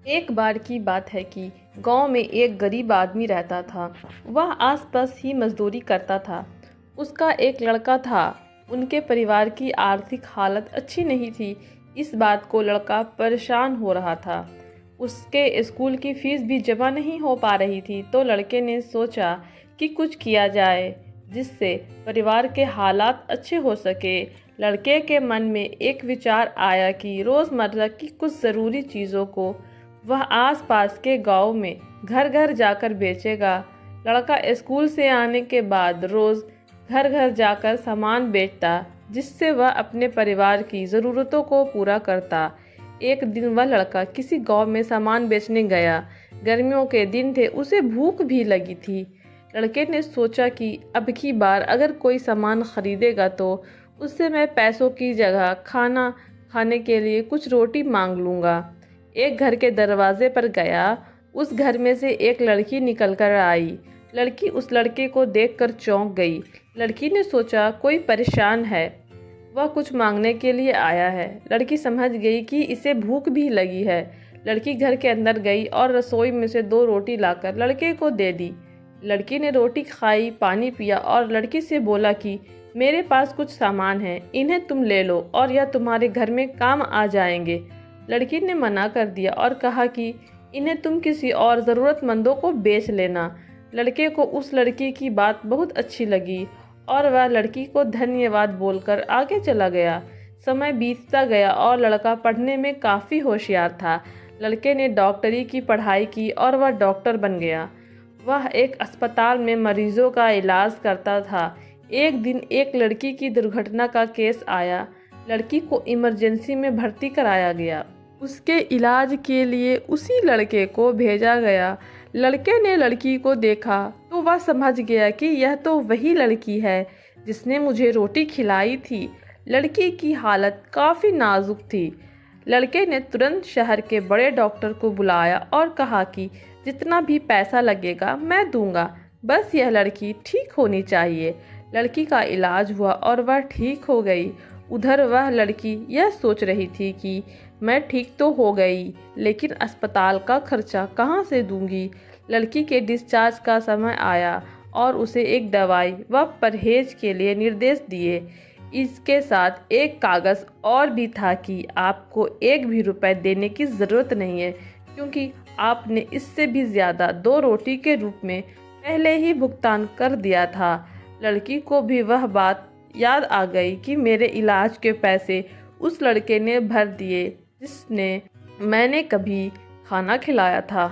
एक बार की बात है कि गांव में एक गरीब आदमी रहता था। वह आसपास ही मजदूरी करता था। उसका एक लड़का था। उनके परिवार की आर्थिक हालत अच्छी नहीं थी। इस बात को लड़का परेशान हो रहा था। उसके स्कूल की फीस भी जमा नहीं हो पा रही थी। तो लड़के ने सोचा कि कुछ किया जाए जिससे परिवार के हालात अच्छे हो सके। लड़के के मन में एक विचार आया कि रोज़मर्रा की कुछ ज़रूरी चीज़ों को वह आसपास के गांव में घर घर जाकर बेचेगा। लड़का स्कूल से आने के बाद रोज घर घर जाकर सामान बेचता, जिससे वह अपने परिवार की ज़रूरतों को पूरा करता। एक दिन वह लड़का किसी गांव में सामान बेचने गया। गर्मियों के दिन थे, उसे भूख भी लगी थी। लड़के ने सोचा कि अब की बार अगर कोई सामान खरीदेगा तो उससे मैं पैसों की जगह खाना खाने के लिए कुछ रोटी मांग लूँगा। एक घर के दरवाजे पर गया। उस घर में से एक लड़की निकल कर आई। लड़की उस लड़के को देखकर चौंक गई। लड़की ने सोचा कोई परेशान है, वह कुछ मांगने के लिए आया है। लड़की समझ गई कि इसे भूख भी लगी है। लड़की घर के अंदर गई और रसोई में से 2 रोटी लाकर लड़के को दे दी। लड़की ने रोटी खाई, पानी पिया और लड़की से बोला कि मेरे पास कुछ सामान है, इन्हें तुम ले लो और यह तुम्हारे घर में काम आ जाएंगे। लड़की ने मना कर दिया और कहा कि इन्हें तुम किसी और ज़रूरतमंदों को बेच लेना। लड़के को उस लड़की की बात बहुत अच्छी लगी और वह लड़की को धन्यवाद बोलकर आगे चला गया। समय बीतता गया और लड़का पढ़ने में काफ़ी होशियार था। लड़के ने डॉक्टरी की पढ़ाई की और वह डॉक्टर बन गया। वह एक अस्पताल में मरीजों का इलाज करता था। एक दिन एक लड़की की दुर्घटना का केस आया। लड़की को इमरजेंसी में भर्ती कराया गया। उसके इलाज के लिए उसी लड़के को भेजा गया। लड़के ने लड़की को देखा तो वह समझ गया कि यह तो वही लड़की है जिसने मुझे रोटी खिलाई थी। लड़की की हालत काफ़ी नाजुक थी। लड़के ने तुरंत शहर के बड़े डॉक्टर को बुलाया और कहा कि जितना भी पैसा लगेगा मैं दूंगा, बस यह लड़की ठीक होनी चाहिए। लड़की का इलाज हुआ और वह ठीक हो गई। उधर वह लड़की यह सोच रही थी कि मैं ठीक तो हो गई, लेकिन अस्पताल का खर्चा कहाँ से दूंगी। लड़की के डिस्चार्ज का समय आया और उसे एक दवाई व परहेज के लिए निर्देश दिए। इसके साथ एक कागज़ और भी था कि आपको 1 भी रुपए देने की ज़रूरत नहीं है, क्योंकि आपने इससे भी ज़्यादा 2 रोटी के रूप में पहले ही भुगतान कर दिया था। लड़की को भी वह बात याद आ गई कि मेरे इलाज के पैसे उस लड़के ने भर दिए जिसने मैंने कभी खाना खिलाया था।